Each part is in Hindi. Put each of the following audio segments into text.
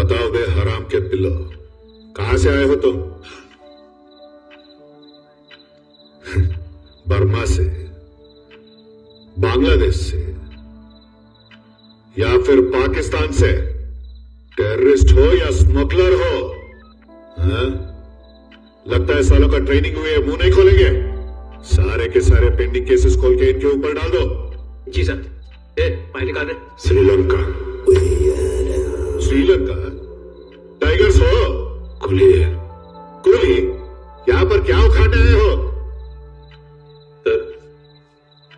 बताओ बे हराम के पिल्लो, कहां से आए हो तुम? बर्मा से, बांग्लादेश से, या फिर पाकिस्तान से? टेररिस्ट हो या स्मगलर हो? हाँ? लगता है सालों का ट्रेनिंग हुई है, मुंह नहीं खोलेंगे? सारे के सारे पेंडिंग केसेस खोल के इनके ऊपर डाल दो। जी सर। फाइल निकाल दे। श्रीलंका। श्रीलंका? टाइगर्स हो? कुली है। कुली? यहां पर क्या उखाड़ने आए हो? सर,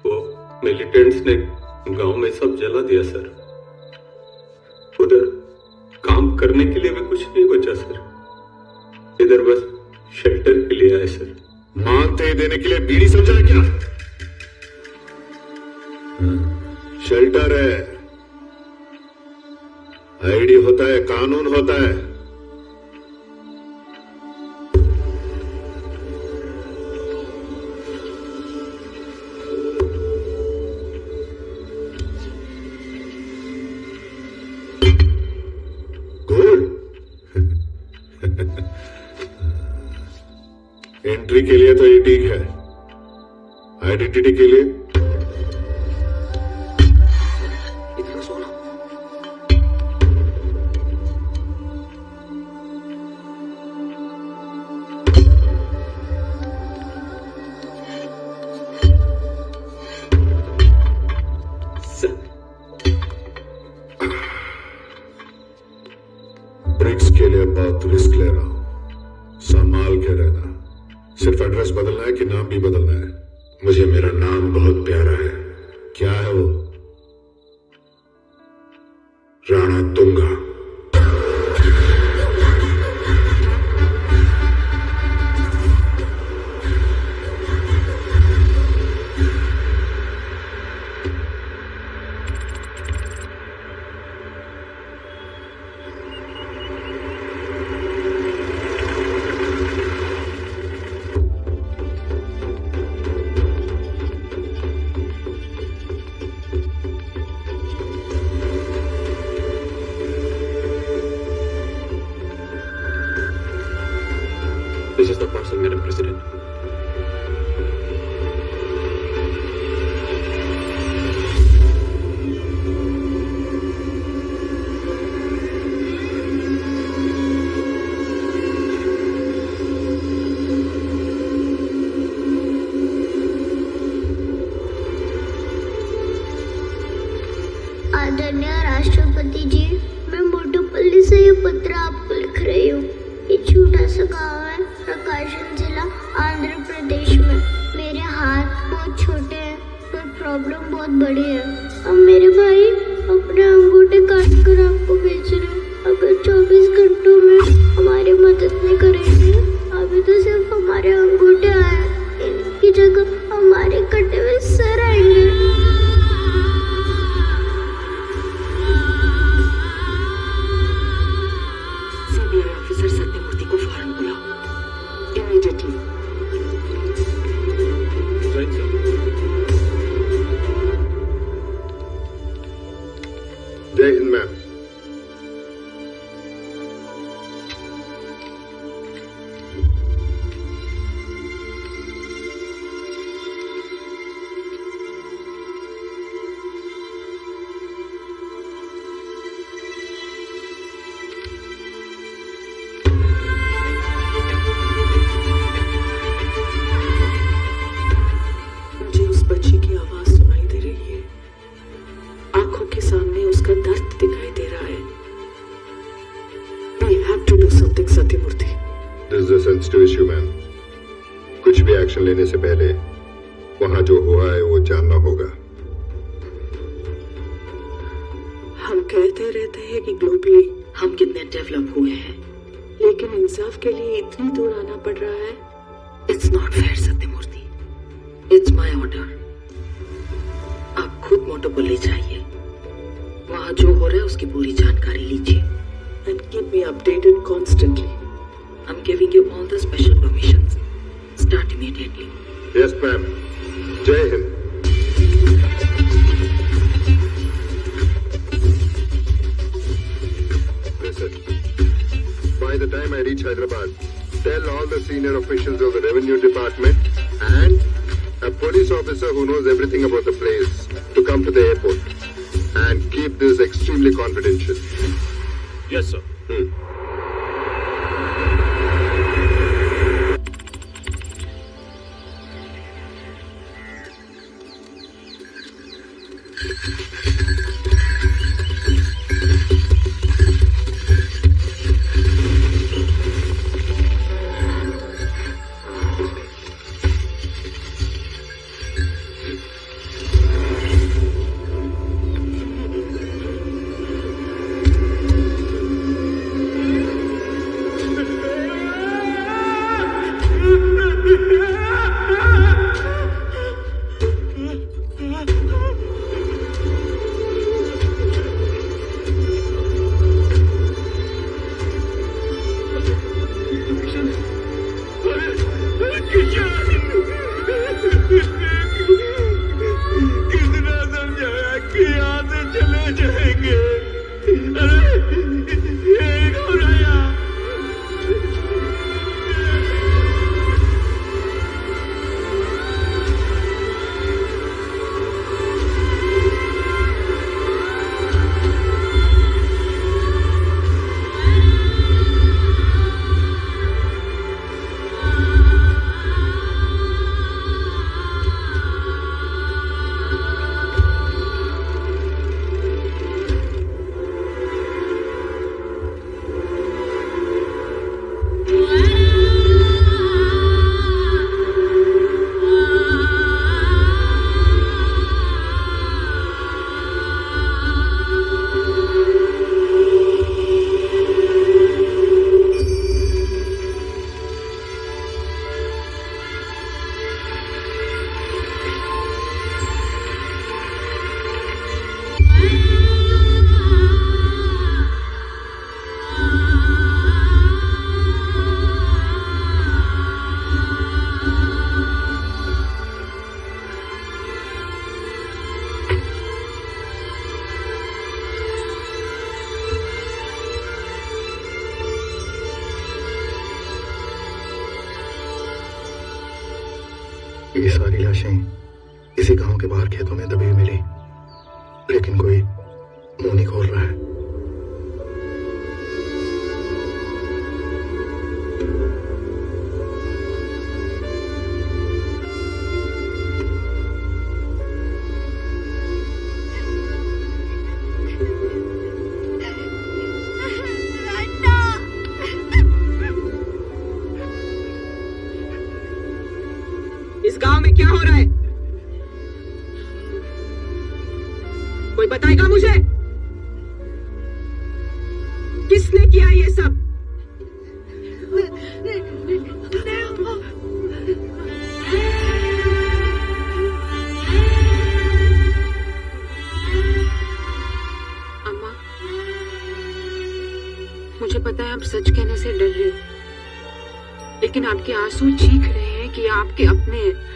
वो मिलिटेंट्स ने गांव में सब जला दिया सर। उधर काम करने के लिए भी कुछ नहीं बचा सर। इधर बस शेल्टर के लिए आए सर। मानते देने के लिए बीड़ी समझा है क्या? शेल्टर है, आईडी होता है, कानून होता है। गोल्ड एंट्री के लिए तो ये ठीक है, आइडेंटिटी के लिए ब्रिक्स के लिए बहुत रिस्क ले रहा हूं, संभाल के रहना। सिर्फ एड्रेस बदलना है कि नाम भी बदलना है? मुझे मेरा नाम बहुत प्यारा है। क्या है वो? Rana Tunga. This is the parcel, Madam President. आदरणीय राष्ट्रपति जी, मैं मोटूपल्ली से ये पत्र आपको लिख रही हूँ। ये छोटा सा गाँव है, प्रकाशम जिला, आंध्र प्रदेश में। मेरे हाथ बहुत छोटे हैं, पर प्रॉब्लम बहुत बड़ी है। अब मेरे भाई अपने अंगूठे काट कर आपको भेज रहे हैं। अगर 24 घंटों में हमारी मदद नहीं करेंगे, अभी तो सिर्फ हमारे अंगूठे आए, इनकी जगह हमारे कटे हुए सर आएंगे। ऑफिसर सत्यमूर्ति को फौरन बुलाओ, इमीडिएटली। जय हिंद मैम। मुझे उस बच्ची की आवाज सुनाई दे रही है, आंखों के सामने उसका दर्द दिखाई दे रहा है। We have to do something, Sathyamurthy. This is a sensitive issue, ma'am. कुछ भी एक्शन लेने से पहले वहां जो हुआ है वो जानना होगा। हम कहते रहते हैं कि ग्लोबली हम कितने डेवलप हुए हैं, लेकिन इंसाफ के लिए इतनी दूर आना पड़ रहा है। It's not fair Sathyamurthy, it's my order. आप खुद मोटोपल्ली जाइए, वहां जो हो रहा है उसकी पूरी जानकारी लीजिए and keep me updated constantly. I am giving you all the special permissions. Start immediately. Yes ma'am. जय Hind. Listen. senior officials of the revenue department and a police officer who knows everything about the place to come to the airport and keep this extremely confidential. Yes, sir. ये सारी लाशें इसी गांव के बाहर खेतों में दबी मिली, लेकिन कोई मुंह नहीं खोल रहा है। इस गांव में क्या हो रहा है? कोई बताएगा मुझे? किसने किया ये सब? अम्मा, मुझे पता है आप सच कहने से डर रहे हो, लेकिन आपके आंसू चीख रहे हैं कि आपके अपने हैं।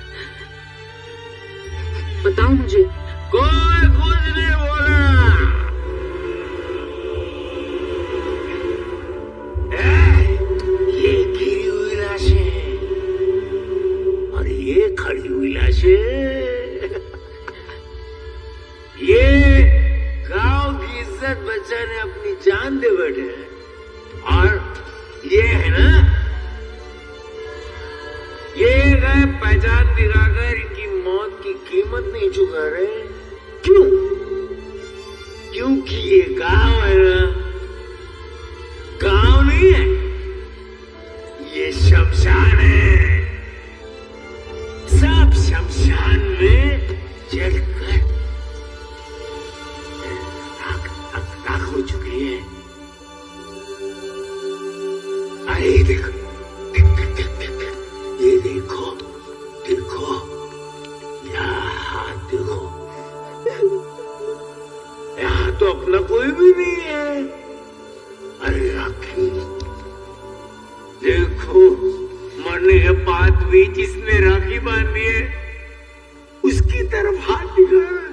बताओ मुझे। कोई कुछ नहीं बोला। ये गिरी हुई लाशें और ये खड़ी हुई लाशें, ये गांव की इज्जत बचाने अपनी जान दे बैठे हैं। और ये है ना, ये गए पहचान दिखाकर इनकी मौत की कीमत नहीं चुका रहे। क्यों? क्योंकि ये गांव है ना, गांव नहीं है, ये शमशान है। सब शमशान में जलकर राख हो चुकी है। अरे देखो, ये देखो, देखो, यहाँ देखो, यहाँ तो अपना कोई भी नहीं है। अरे राखी, देखो, मरने के बाद भी जिसने राखी बांधी है उसकी तरफ हाथ दिखा रहा है।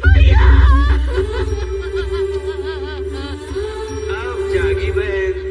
भैया, अब जागी बहन।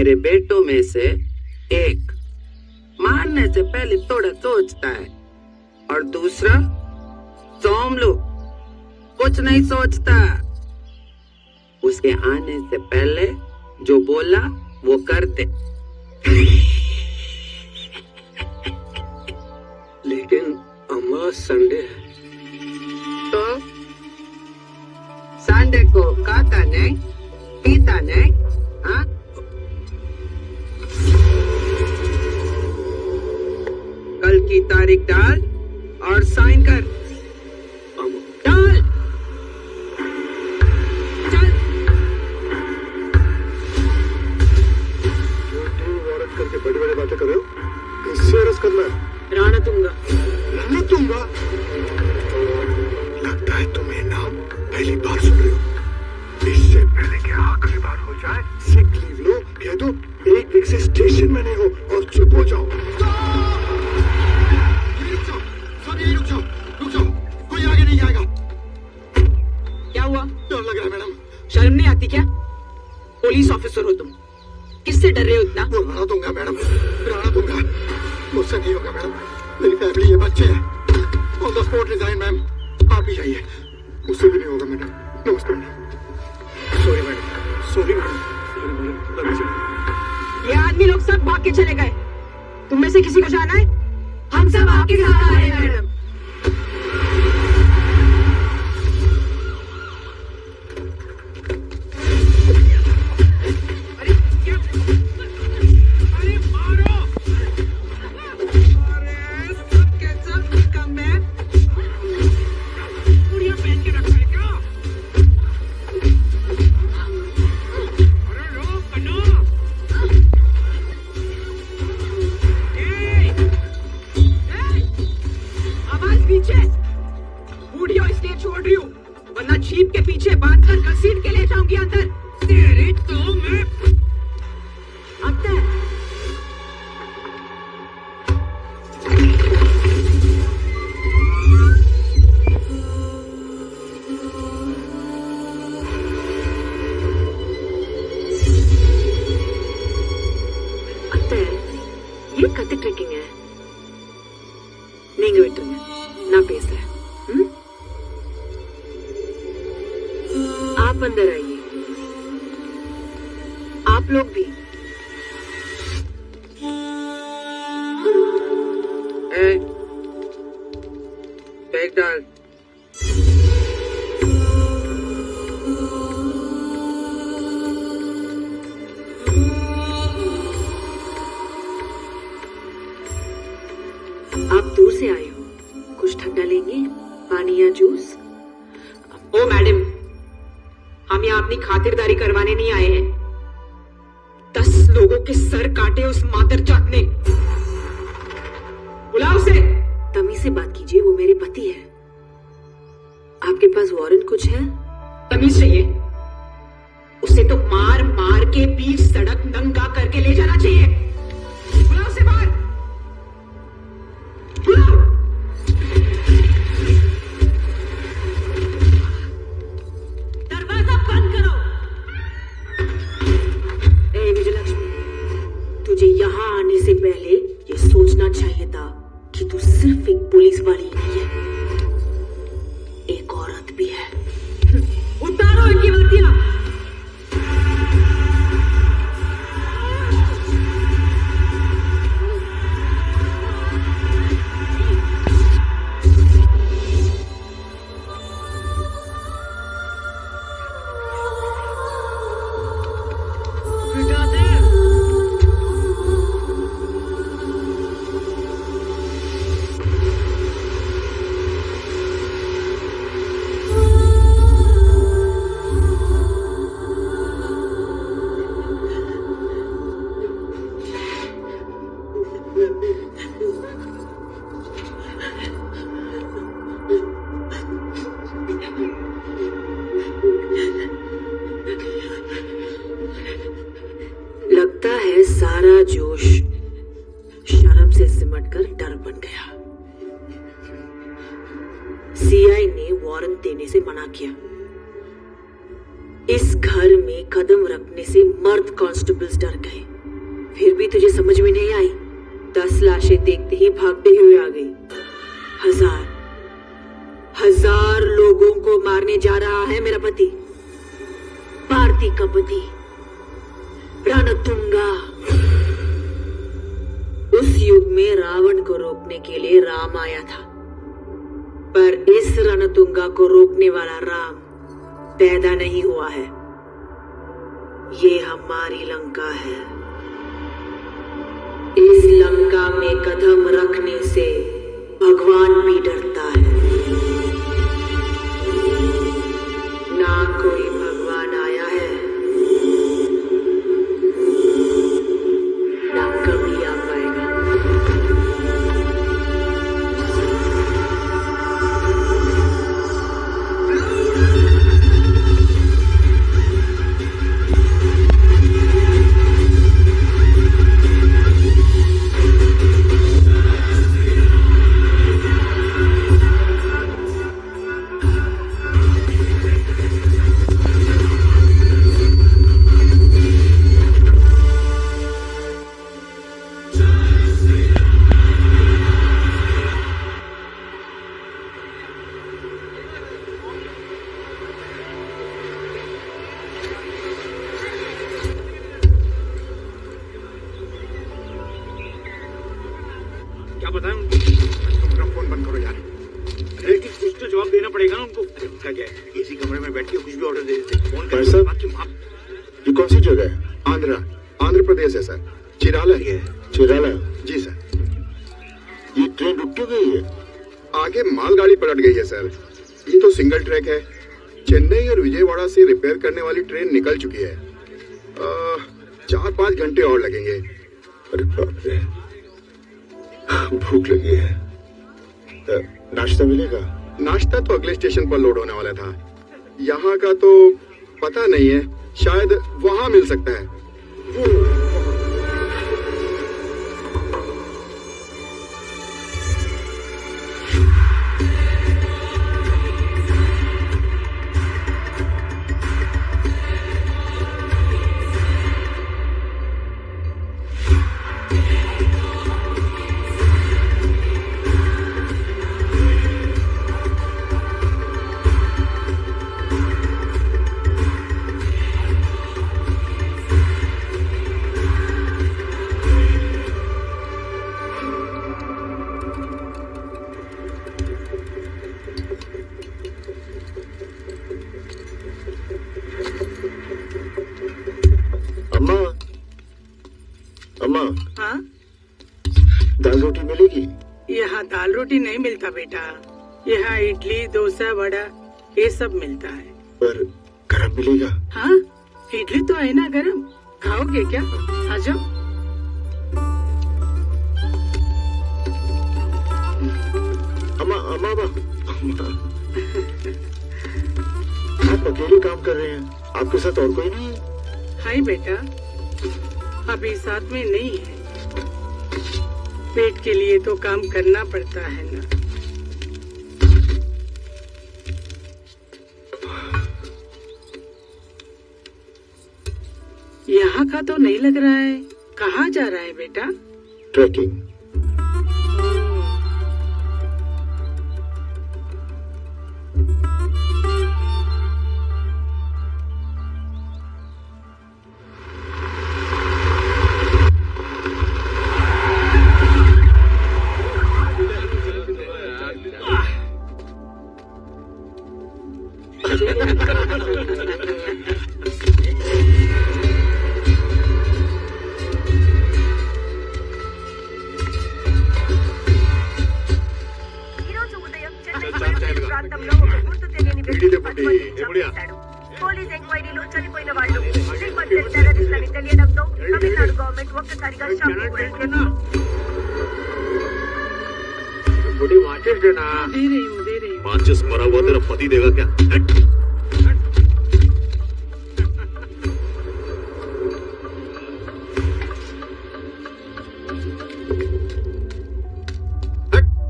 मेरे बेटों में से एक मारने से पहले थोड़ा सोचता है और दूसरा सोमलू कुछ नहीं सोचता। उसके आने से पहले जो बोला वो करते। लेकिन अम्मा संडे है। तो संडे को खाता नहीं पीता नहीं, हाँ? कल की तारीख डाल और साइन कर। डाल। चल। वारंट करके बड़ी बड़ी बातें कर रहे हो। किससे अरेस्ट करना है? राणा दूंगा। राणा दूंगा? लगता है तुम ये नाम पहली बार सुन रहे हो। इससे पहले कि आखिरी बार हो जाए, सिक लीव लो, कह दो 1 वीक से स्टेशन में नहीं हो और चुप हो जाओ। रुक जाओ, कोई आगे नहीं जाएगा। क्या हुआ? डर लग रहा है मैडम। शर्म नहीं आती क्या? पुलिस ऑफिसर हो तुम, किससे डर रहे हो इतना? वो राणा दूंगा मैडम, राणा दूंगा। मुझसे नहीं होगा मैडम, मेरी फैमिली है, बच्चे हैं। On the spot resign ma'am, आप ही जाइए। मुझसे भी नहीं होगा मैडम। नमस्ते madam. Sorry madam, sorry madam. ये आदमी लोग सब भाग के चले गए। तुम में से किसी को जाना है? हम सब आपके साथ आ रहे हैं मैडम। जीप के पीछे बांधकर घसीट के ले जाऊंगी अंदर। तेरी तो मैं अंदर। ये कते ट्रेकिंग है நீங்க விட்டுருங்க, நான் பேசுறேன்। आप अंदर आइए, आप लोग भी। बैग डाल। आप दूर से आए हो, कुछ ठंडा लेंगे? पानी या जूस? ओ मैडम, हम यहाँ अपनी खातिरदारी करवाने नहीं आए हैं। 10 लोगों के सर काटे उस मादरजात ने। बुलाओ उसे। तमीज से बात कीजिए, वो मेरे पति है। आपके पास वारंट कुछ है? तमीज चाहिए। उसे तो मार मार के बीच सड़क नंगा करके ले जाना चाहिए। बुलाओ उसे बाहर। बुलाओ। दरवाजा बंद करो। ए विजयलक्ष्मी, तुझे यहाँ आने से पहले ये सोचना चाहिए था कि तू सिर्फ एक पुलिस वाली नहीं है, एक औरत भी है। उतारो इनकी वर्दियां। लगता है सारा जोश शर्म से सिमटकर डर बन गया। सीआई ने वारंट देने से मना किया। इस घर में कदम रखने से मर्द कांस्टेबल्स डर गए। फिर भी तुझे समझ में नहीं आई? 10 लाशें देखते ही भागते हुए आ गई। हजार लोगों को मारने जा रहा है मेरा पति, भारती का पति रणतुंगा। उस युग में रावण को रोकने के लिए राम आया था, पर इस रणतुंगा को रोकने वाला राम पैदा नहीं हुआ है। ये हमारी लंका है। इस लंका में कदम रखने से भगवान भी डरता है। ना कोई भगवान आया है, ना कभी आ पाएगा। क्या बताएं उनको? तुम फोन बंद करो यार। अरे कुछ तो जवाब देना पड़ेगा ना उनको। उनका क्या है, इसी कमरे में बैठ के कुछ भी ऑर्डर दे देते। फोन भाई साहब, ये कौन सी जगह है? आंध्र प्रदेश है सर। चिराला है। चिराला? जी सर। ये ट्रेन रुक क्यों गई है? आगे मालगाड़ी पलट गई है सर। ये तो सिंगल ट्रैक है। चेन्नई और विजयवाड़ा से रिपेयर करने वाली ट्रेन निकल चुकी है। 4-5 घंटे और लगेंगे। अरे बाप रे, भूख लगी है। नाश्ता मिलेगा? नाश्ता तो अगले स्टेशन पर लोड होने वाला था। यहाँ का तो पता नहीं है, शायद वहाँ मिल सकता है। हाँ? दाल रोटी मिलेगी? यहाँ दाल रोटी नहीं मिलता बेटा। यहाँ इडली, डोसा, वड़ा ये सब मिलता है। पर गरम मिलेगा? हाँ, इडली तो है ना गरम। खाओगे क्या? आ जाओ। अम्मा, अम्मा, अम्मा। आप अकेले काम कर रहे हैं, आपके साथ और कोई नहीं है? हाय बेटा, अभी साथ में नहीं है। पेट के लिए तो काम करना पड़ता है ना। यहाँ का तो नहीं लग रहा है। कहाँ जा रहा है बेटा? ट्रैकिंग। పోలీస్ ఎంక్వైరీలో చనిపోయిన వాళ్ళు శ్రీమంత్ టెర్రరిస్టులని తెలియడంతో తమిళనాడు గవర్నమెంట్ ఒక్కసారిగా షాక్ గురైంది. बड़ी माचिस देना। दे रही हूँ। माचिस मरा हुआ तेरा पति देगा क्या?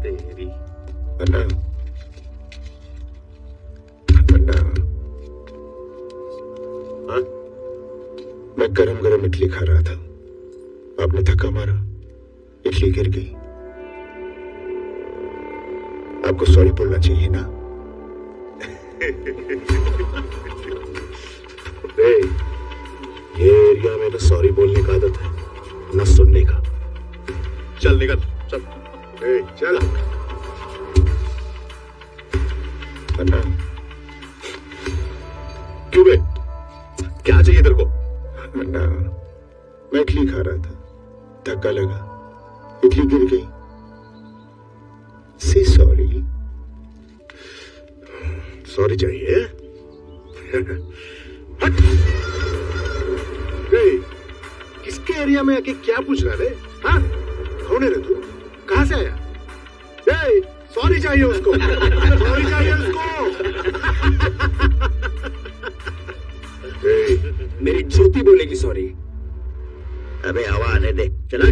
तेरी अन्ना, अन्ना, हाँ? मैं गरम गरम इडली खा रहा था, आपने धक्का मारा, इडली गिर गई। आपको सॉरी बोलना चाहिए ना। ये एरिया में तो सॉरी बोलने का आदत है, न सुनने का। चल निकल, चल चल। अन्ना, क्यों बे? क्या चाहिए तेरे को? अन्ना, मैं इडली खा रहा था, धक्का लगा, इडली गिर गई। से सॉरी। सॉरी चाहिए? हट! किसके एरिया में आके क्या पूछ रहा रे? हाँ? कौन है रे तू? कहाँ से आया? सॉरी चाहिए उसको, सॉरी चाहिए उसको। मेरी जूती बोलेगी सॉरी। अबे हवा आने दे, चला।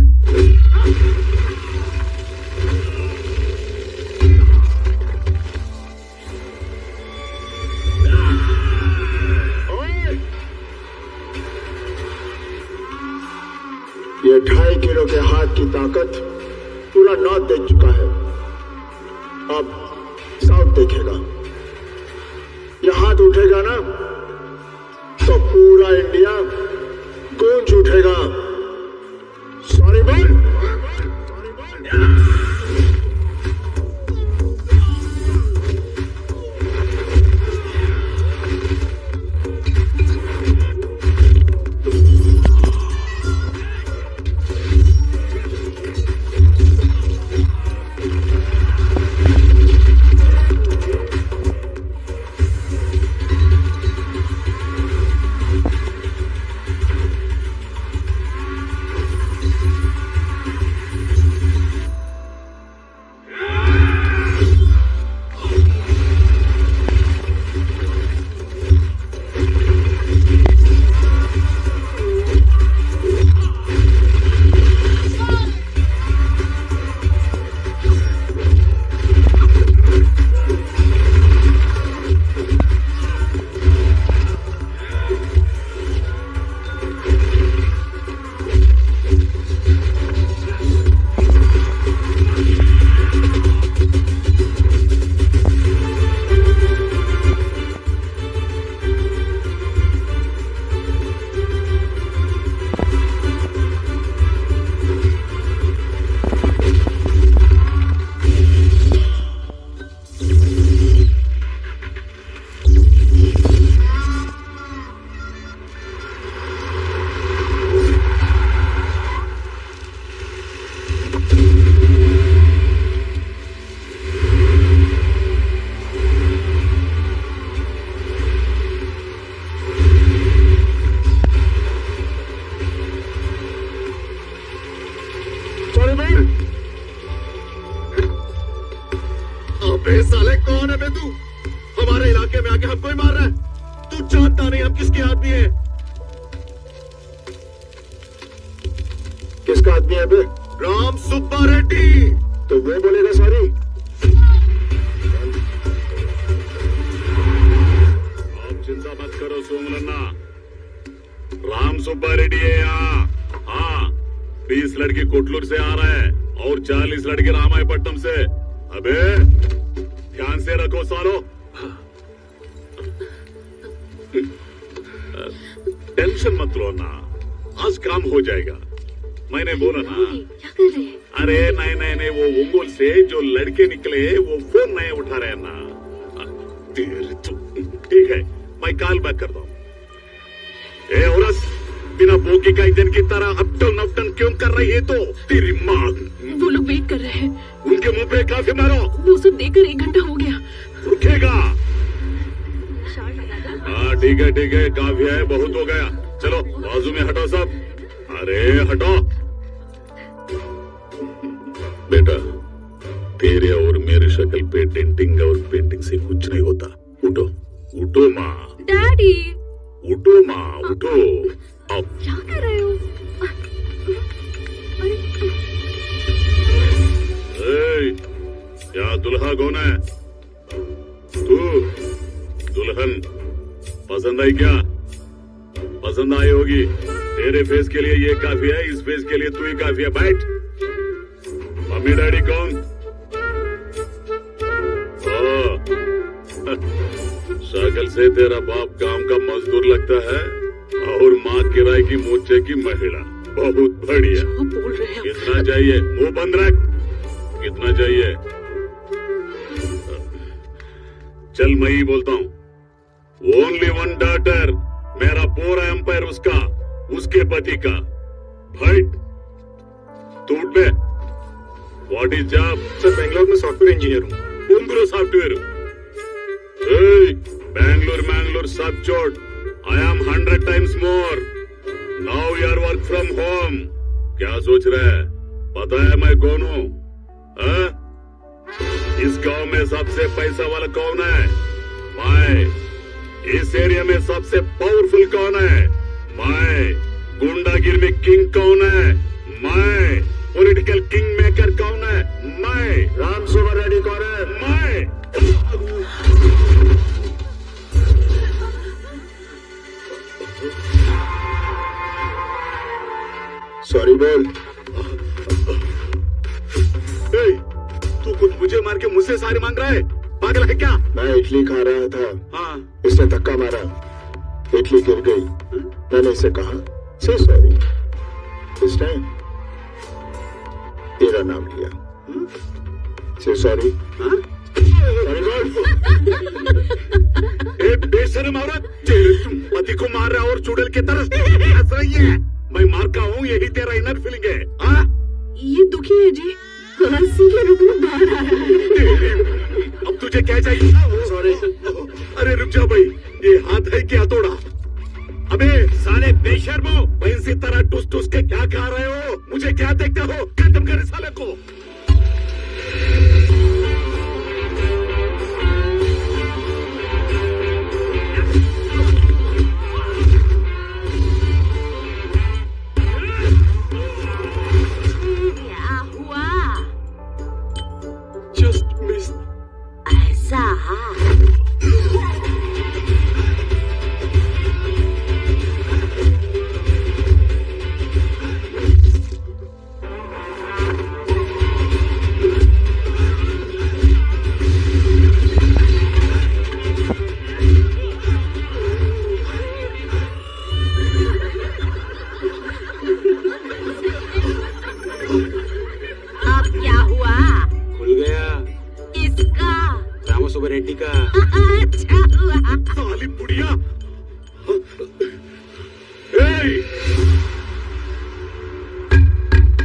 ये 2.5 किलो के हाथ की ताकत पूरा नॉर्थ देख चुका है, अब साउथ देखेगा। ये हाथ उठेगा ना तो पूरा इंडिया गूंज उठेगा। सॉरी बोल। अबे साले कौन है बे तू? हमारे इलाके में आके हमको ही मार रहा है। तू जानता नहीं हम किसके आदमी है? किसका आदमी है बे? राम सुब्बा रेड्डी। तो वो बोलेगा सॉरी? आप चिंता मत करो सोमलन्ना, राम सुब्बा रेड्डी है यहाँ। हाँ, 20 लड़के कोटलूर से आ रहा है और 40 लड़के रामायपट्टनम से। अबे ध्यान से रखो सालो। टेंशन मत लो ना, आज काम हो जाएगा। मैंने बोला ना। क्या कर रहे हैं? अरे नहीं, वो ओंगोल से जो लड़के निकले वो फोन नहीं उठा रहे ना। ठीक है, मैं कॉल बैक करता हूँ। ए औरत, बिना बोकी का इंजन की तरह अप डाउन क्यों कर रही है? तो तेरी माँ। वो लोग वेट कर रहे हैं। उनके मुंह पे काफी मारो। वो सब देखकर 1 घंटा हो गया। रुकेगा? हाँ ठीक है, काफी है, बहुत हो गया। चलो बाजू में हटो सब। अरे हटो बेटा, तेरे और मेरे शक्ल पे डेंटिंग और पेंटिंग से कुछ नहीं होता। उठो उठो माँ। डैडी उठो माँ, उठो। आओ। क्या कर रहे हो? क्या दुल्हा कौन है? तू दुल्हन पसंद आई क्या? पसंद आई होगी, तेरे फेस के लिए ये काफी है, इस फेस के लिए तू ही काफी है। बैठ। मम्मी डैडी कौन? शक्ल से तेरा बाप गांव का मजदूर लगता है और माँ किराए की मोर्चे की महिला। बहुत बढ़िया। बोल रहे हैं कितना चाहिए? मुंह बंद रख। कितना चाहिए? चल मैं ही बोलता हूँ। ओनली वन डॉटर, मेरा पूरा एम्पायर उसका, उसके पति का। फाइट। तू उठ बे। What is job? Sir Bangalore में सॉफ्टवेयर इंजीनियर हूँ। Bungalow software. Bangalore सब छोड़. I am 100 times more. Now your work from home. क्या सोच रहा है? पता है मैं कौन हूँ? इस गांव में सबसे पैसा वाला कौन है? मैं। इस एरिया में सबसे पावरफुल कौन है? मैं। गुंडागिरी में किंग कौन है? मैं। पॉलिटिकल किंग मेकर कौन है? मैं। राम सुबह रेड्डी कौन है? मैं। सॉरी बोल। तू कुछ मुझे मार के मुझसे सारी मांग रहा है? पागल है क्या? मैं इडली खा रहा था। हाँ। इसने धक्का मारा, इडली गिर गई। मैंने इसे कहा से सॉरी। इस टाइम तेरा नाम लिया। से सॉरी। बेशर्म औरत, पति को मार रहा और चुड़ैल की तरह हंस रही है। मैं मार का हूँ, यही तेरा इनर फीलिंग है। हाँ? ये दुखी है जी, हंसी के रूप में बाहर आ रहा है। अब तुझे क्या चाहिए? सॉरी। अरे रुक जा भाई, ये हाथ है क्या तोड़ा? अबे साले बेशर्मो, भैंसी तरह टुस टुस के क्या खा रहे हो? मुझे क्या देखते हो? खत्म करे साले को। क्या हुआ? Just miss. ऐसा? अब क्या हुआ? खुल गया इसका? रामो सुबह रेड्डी का। अच्छा हुआ। साली बुढ़िया।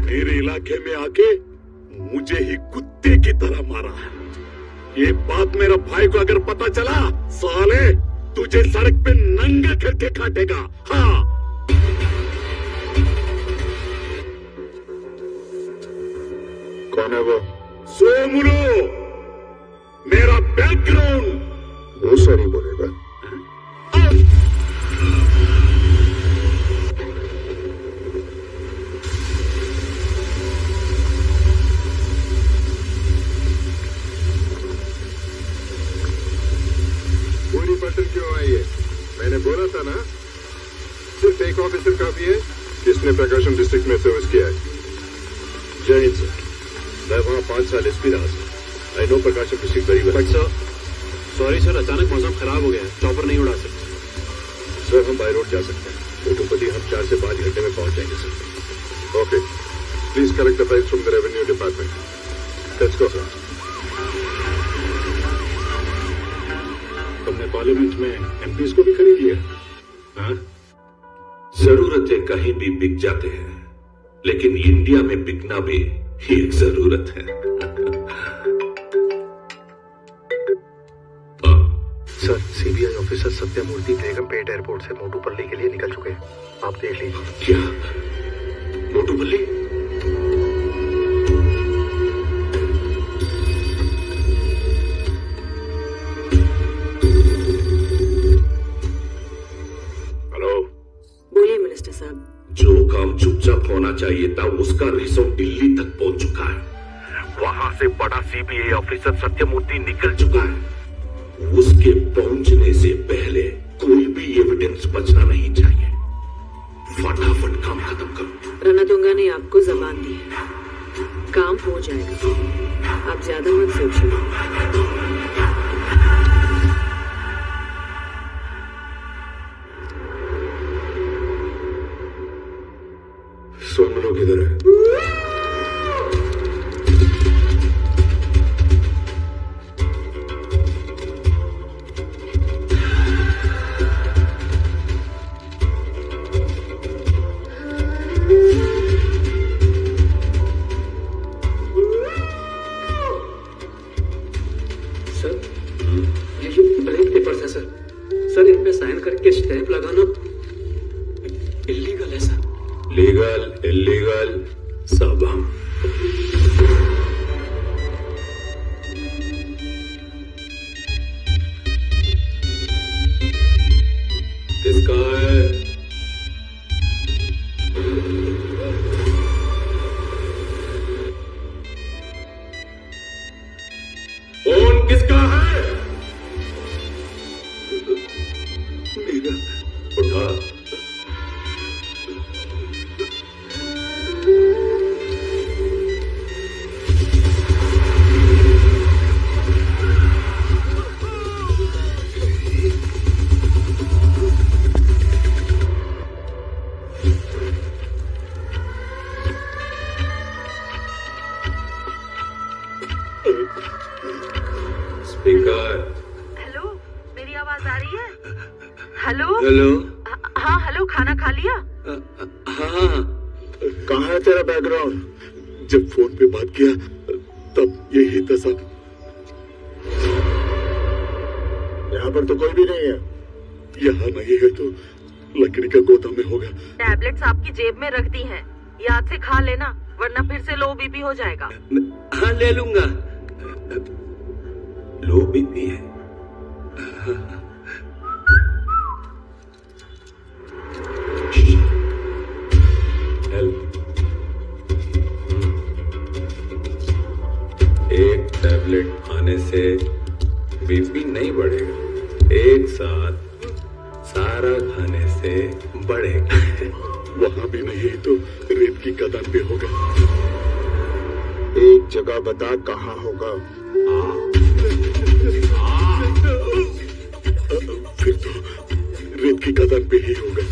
मेरे इलाके में आके मुझे ही कुत्ते की तरह मारा है। ये बात मेरा भाई को अगर पता चला, साले तुझे सड़क पे नंगा करके काटेगा। हाँ। कौन है वो? सोमुलो, मेरा बैकग्राउंड। वो सॉरी बोलेगा। पूरी पटन क्यों आई है? मैंने बोला था ना, सिर्फ एक ऑफिसर काफी है जिसने प्रकाशम डिस्ट्रिक्ट में सर्विस किया है। जय हिंद सर। मैं वहाँ 5 साल एसपी रहा sir. I know Prakasam district very well. But sir, sorry sir, अचानक मौसम खराब हो गया है, चॉपर नहीं उड़ा सकते। सर हम बाय रोड जा सकते हैं। मोटूपल्ली हम 4 से 5 घंटे में पहुंच जाएंगे sir. Okay, please collect the files from the revenue department. Let's go sir. तुमने पार्लियामेंट में एमपीज को भी खरीद लिया? हाँ? जरूरतें कहीं भी बिक जाते हैं, लेकिन इंडिया में बिकना भी एक जरूरत है। Sir, CBI officer Sathyamurthy Begumpet airport से मोटूपल्ली के लिए निकल चुके हैं। आप देख लीजिए। क्या? मोटूपल्ली? हेलो। बोलिए मिनिस्टर साहब। जो काम चुपचाप होना चाहिए था, उसका रिसोर्ट दिल्ली तक पहुंच चुका है। वहां से बड़ा सीबीआई ऑफिसर सत्यमूर्ति निकल चुका है। उसके पहुंचने से पहले कोई भी एविडेंस बचना नहीं चाहिए। फटाफट है सर। सर इन पे साइन करके स्टैंप लगाना इलीगल है सर। लीगल इलीगल सब हम। किसका है? फोन किसका है? मेरा। उठा। स्पीकर। हेलो, मेरी आवाज आ रही है? Hello hello. हाँ हेलो, खाना खा लिया? हाँ। कहाँ है तेरा बैकग्राउंड? जब फोन पे बात किया तब यही था सब। यहाँ पर तो कोई भी नहीं है। यहाँ नहीं है तो लकड़ी का गोदाम में होगा। टैबलेट्स आपकी जेब में रख दी हैं, याद से खा लेना वरना फिर से लो बीपी हो जाएगा। हाँ ले लूंगा। लो बीपी है। एक टैबलेट खाने से बीपी नहीं बढ़ेगा, एक साथ सारा खाने से बढ़ेगा। वहाँ भी नहीं है तो रेत की कदम पे होगा। एक जगह बता कहाँ होगा। फिर तो रेत की कदम पे ही होगा।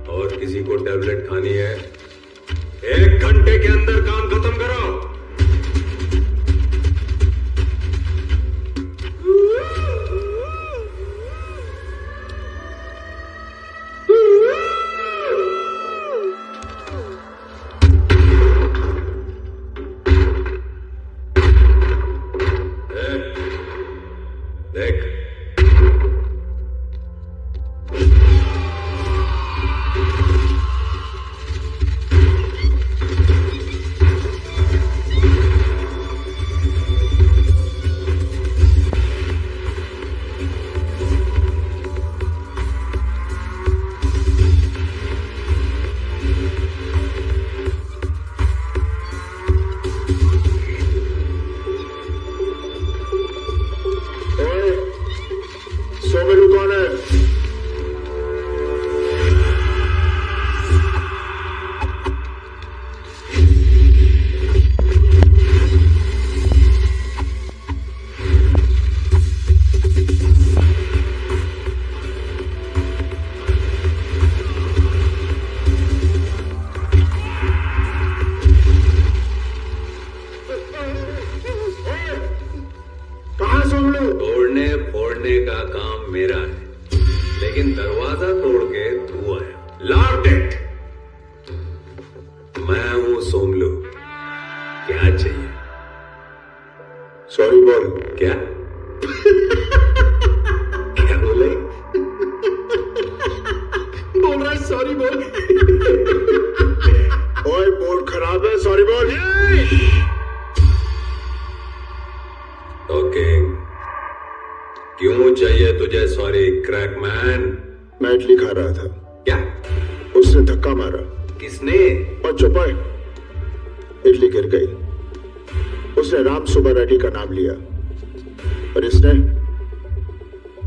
और किसी को टैबलेट खानी है? 1 घंटे के अंदर काम खत्म करो। देख, सोमेलू कौन है? तोड़ने फोड़ने का काम मेरा है, लेकिन दरवाजा तोड़ के तू आया। Lock it. मैं हूं सोमलू। क्या चाहिए? सॉरी बोल। क्या? क्या बोले? बोल रहा है सॉरी बोल। ओए मूड खराब है, सॉरी बोल। टॉकिंग। क्यों चाहिए तुझे सॉरी क्रैकमैन? मैं इडली खा रहा था। क्या? उसने धक्का मारा। किसने? और चुपाए, इडली गिर गई। उसने राम सुब्बा रेड्डी का नाम लिया और इसने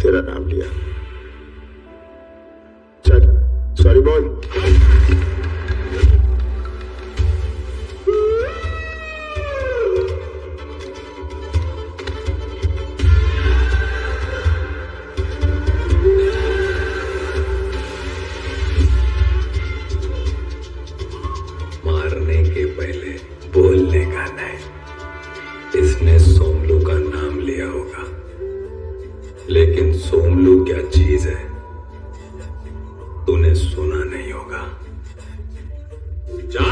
तेरा नाम लिया। चल सॉरी बोल। मारने के पहले बोलने का नहीं। इसने सोमलू का नाम लिया होगा, लेकिन सोमलू क्या चीज है तूने सुना नहीं होगा। चल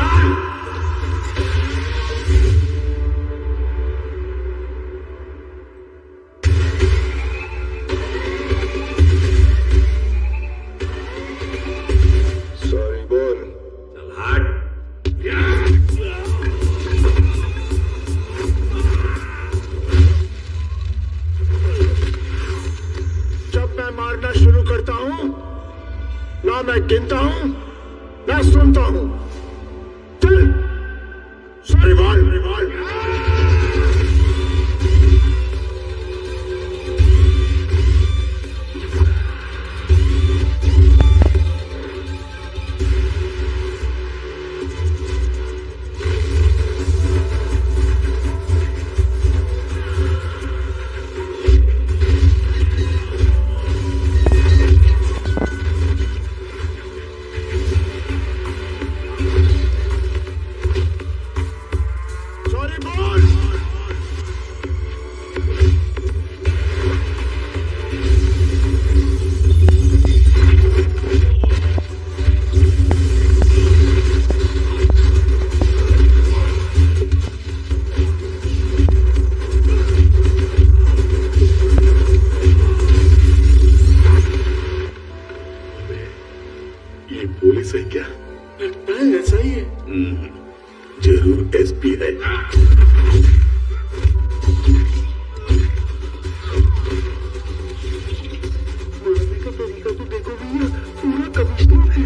गिनता हूं, मैं सुनता हूं। चल, सॉरी बोल। जरूर एसपी है। बोलने का तरीका तो देखो भैया, पूरा कमिश्नर है।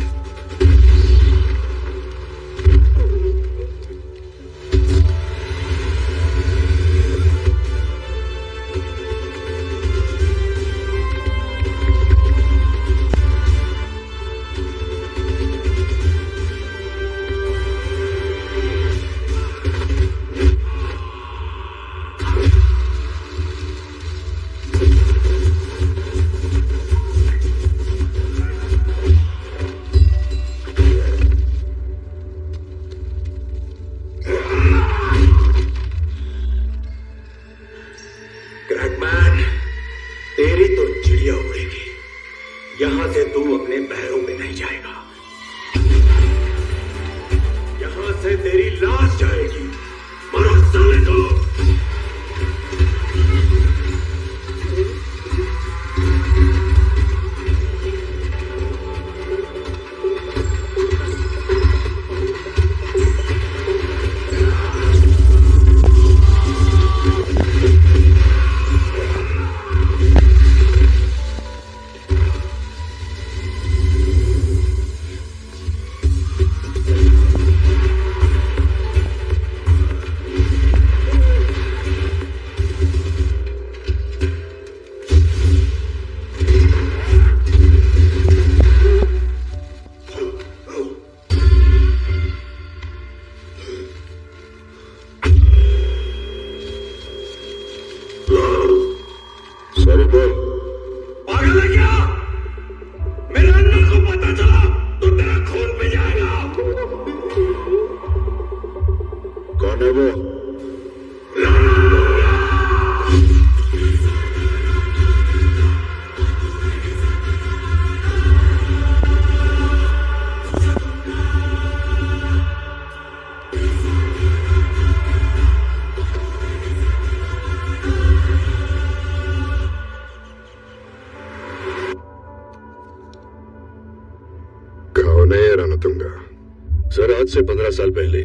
सर, आज से 15 साल पहले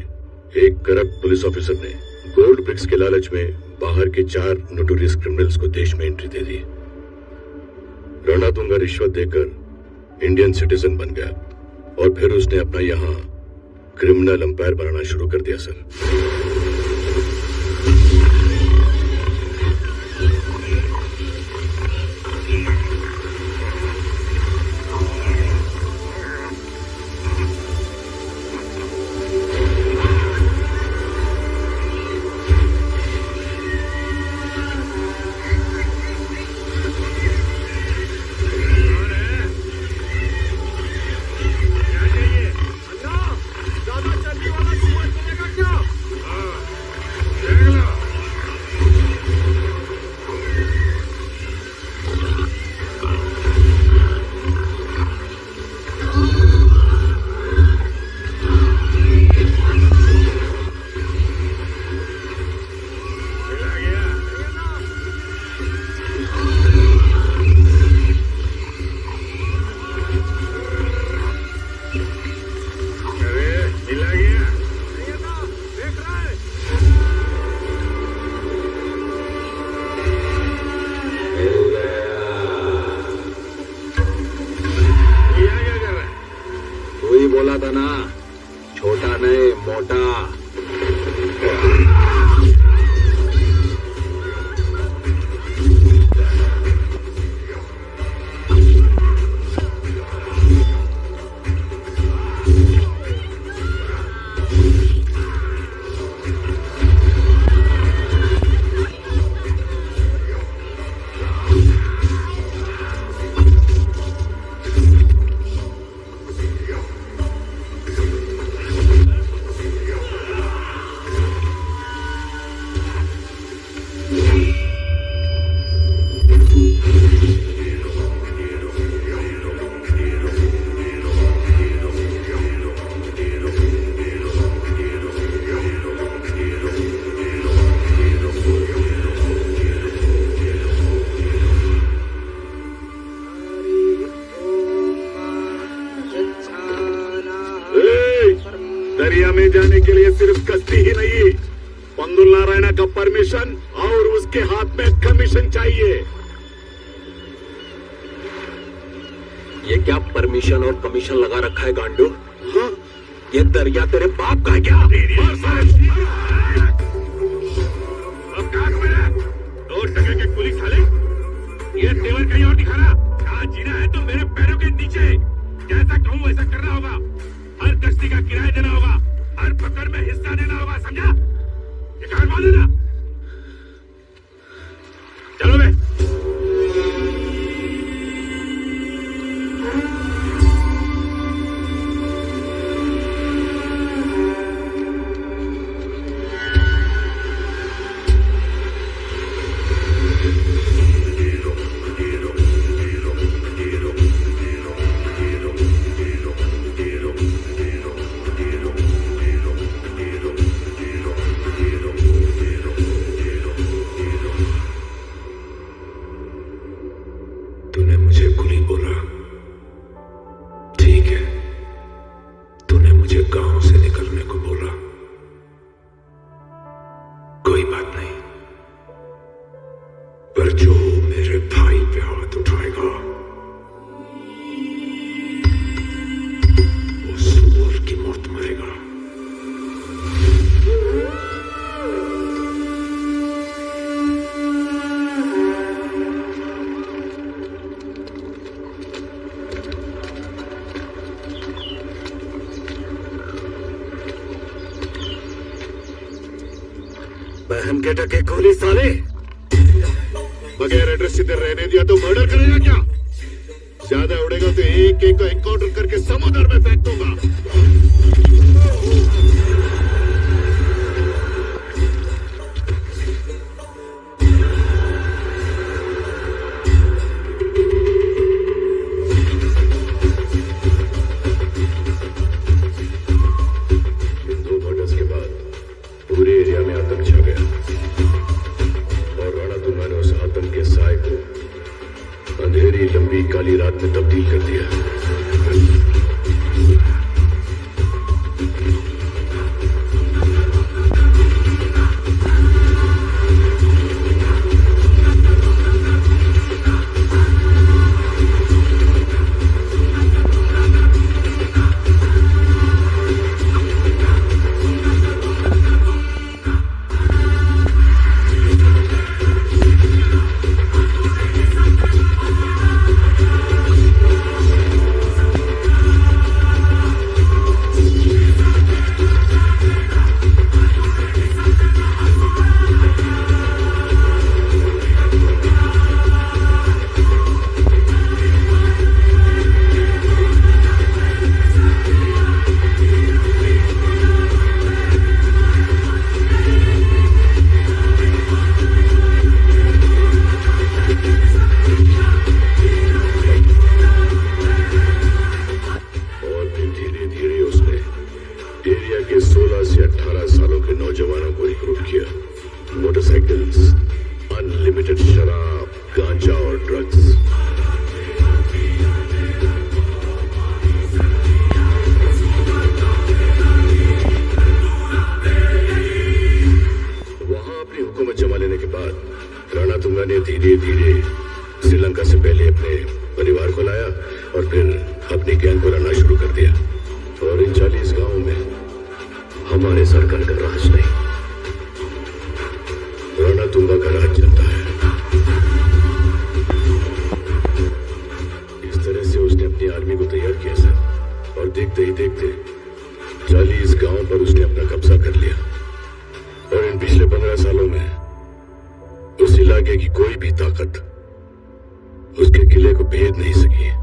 एक करप्ट पुलिस ऑफिसर ने गोल्ड ब्रिक्स के लालच में बाहर के 4 नोटोरियस क्रिमिनल्स को देश में एंट्री दे दी। रणतुंगा रिश्वत देकर इंडियन सिटीजन बन गया और फिर उसने अपना यहाँ क्रिमिनल अंपायर बनाना शुरू कर दिया। सर, छोटा नहीं, मोटा। दरिया में जाने के लिए सिर्फ कश्ती ही नहीं, पंदुल नारायणा का परमिशन और उसके हाथ में कमीशन चाहिए। ये क्या परमिशन और कमीशन लगा रखा है गांडू? हाँ? ये दरिया तेरे बाप का है क्या? अब कहाँ घूम रहा है? 2 टके के कुली साले, ये तेवर कहीं और दिखा रहा। कहाँ जीना है तो मेरे पैरों के नीचे, जैसा कहूँ वैसा करना होगा। हर कश्ती का किराया देना होगा, हर पकड़ में हिस्सा देना होगा, समझा? ये कान मान लेना। चलो बे। तूने मुझे कुली बोला, ठीक है। तूने मुझे गांव से निकलने को बोला, कोई बात नहीं। पर जो मेरे भाई पे हाथ उठाएगा वो सूअर की मौत मरेगा। बहन के टके गोली साले, बगैर एड्रेस इधर रहने दिया तो मर्डर करेगा क्या? ज्यादा उड़ेगा तो एक एक को एनकाउंटर करके समुद्र में फेंक दूंगा। दो मर्डर्स के बाद पूरे एरिया में आतंक छा गया और राणा दुर्गा ने उस आतंक के साए को अंधेरी लंबी काली रात में तब्दील कर दिया। मोटरसाइकिल्स, अनलिमिटेड शराब, गांजा और ड्रग्स। वहां अपनी हुकूमत जमा लेने के बाद राणा तुंगा ने धीरे धीरे श्रीलंका से पहले अपने परिवार को लाया और फिर अपनी गैंग को लाना शुरू कर दिया। और इन 40 गांवों में हमारे सरकार का राज नहीं, रणतुंगा का राज चलता है। इस तरह से उसने अपनी आर्मी को तैयार किया सर, और देखते ही देखते 40 गांव पर उसने अपना कब्जा कर लिया। और इन पिछले 15 सालों में उस इलाके की कोई भी ताकत उसके किले को भेद नहीं सकी।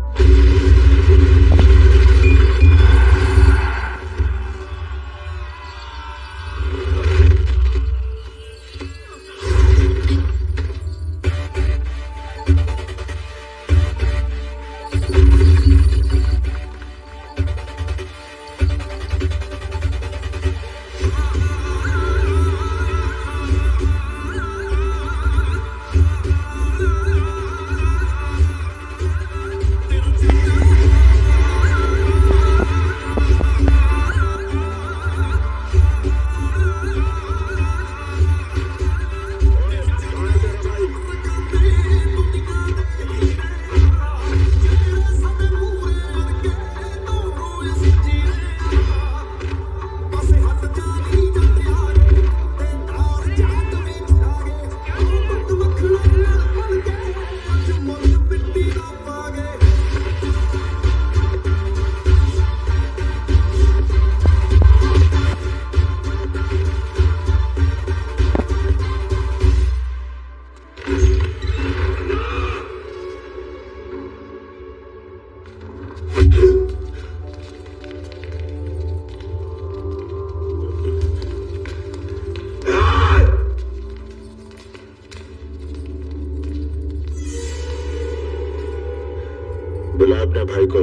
बुला अपने भाई को।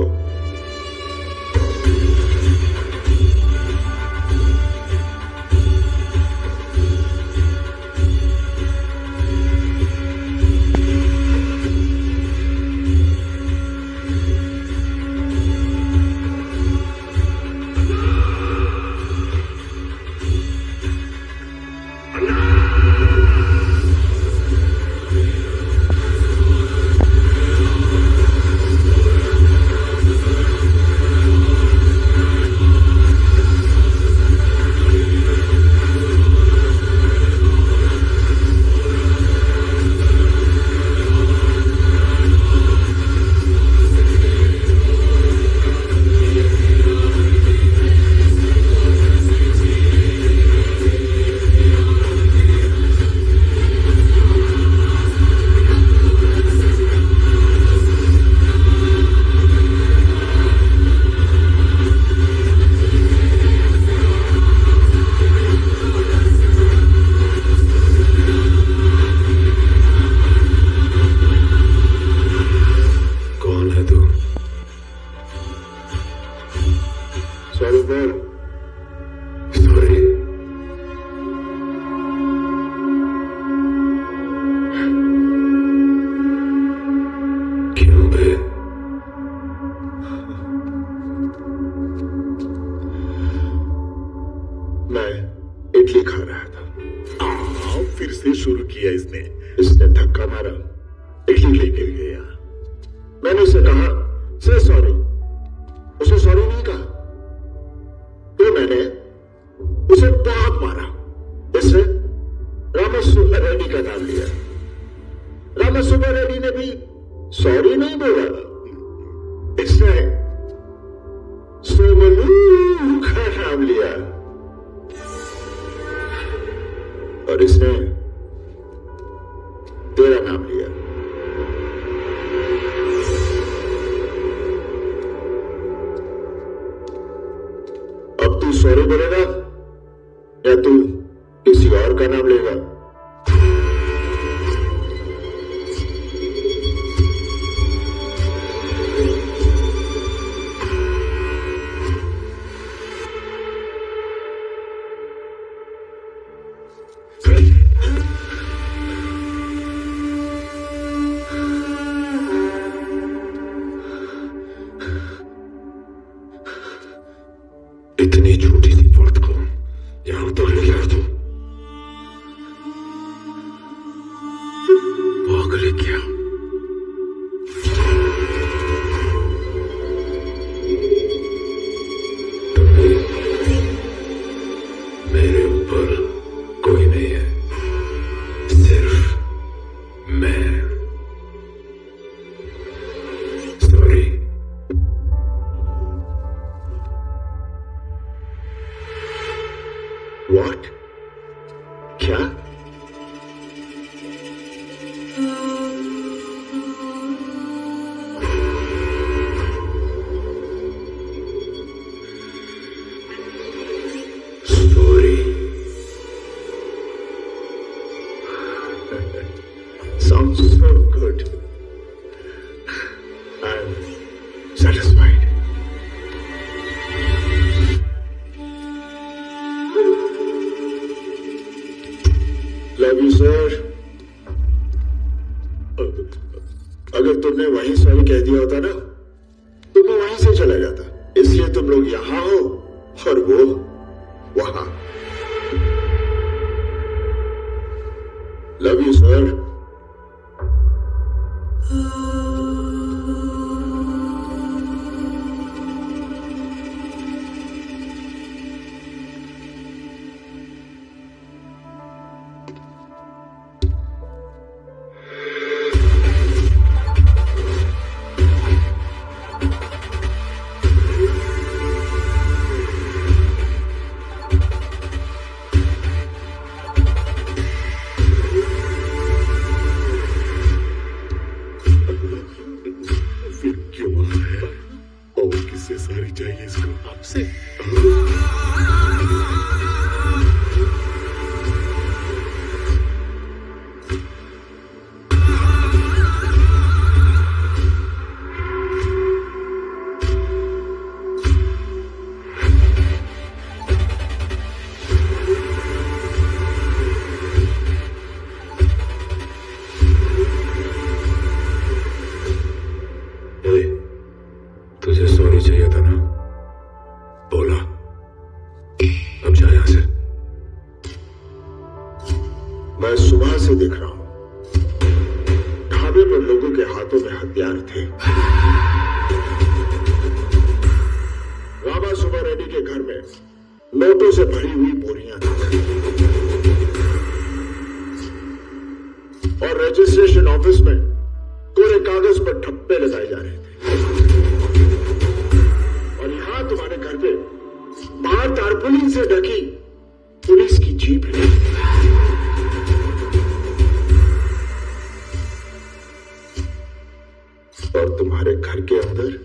इसने धक्का मारा, इडली लेके गया। मैंने उसे कहा से सॉरी, उसे सॉरी नहीं कहा, तो मैंने उसे बहुत मारा। इससे रामसुब्बा रेड्डी का नाम लिया। रामसुब्बा रेड्डी ने भी सॉरी नहीं बोला, इसने सोमलू का नाम लिया और इसने तेरा नाम लिया। अब तू सॉरी बोलेगा या तू किसी और का नाम लेगा? इतनी छोटी सी बात को यहां तो ले गया तू। व्हाट? क्या? Sounds so good. I'm satisfied. Love you, sir. अगर तुमने वहीं सॉरी कह दिया होता ना, तो मैं वहीं से चला जाता। इसलिए तुम लोग यहां हो और वो वहां। Love you, sir. सारी चाहिए इसको आपसे। तुझे सॉरी चाहिए था ना, बोला। अब जा यहां से। मैं सुबह से देख रहा हूं, ढाबे पर लोगों के हाथों में हथियार थे। रामा सुबह रेड्डी के घर में नोटों से भरी हुई बोरियां थी और रजिस्ट्रेशन ऑफिस में कोरे कागज पर ठप्पे लगाए जा रहे थे। और यहां तुम्हारे घर पे बाहर तारपुलिन से ढकी पुलिस की जीप है। और तुम्हारे घर के अंदर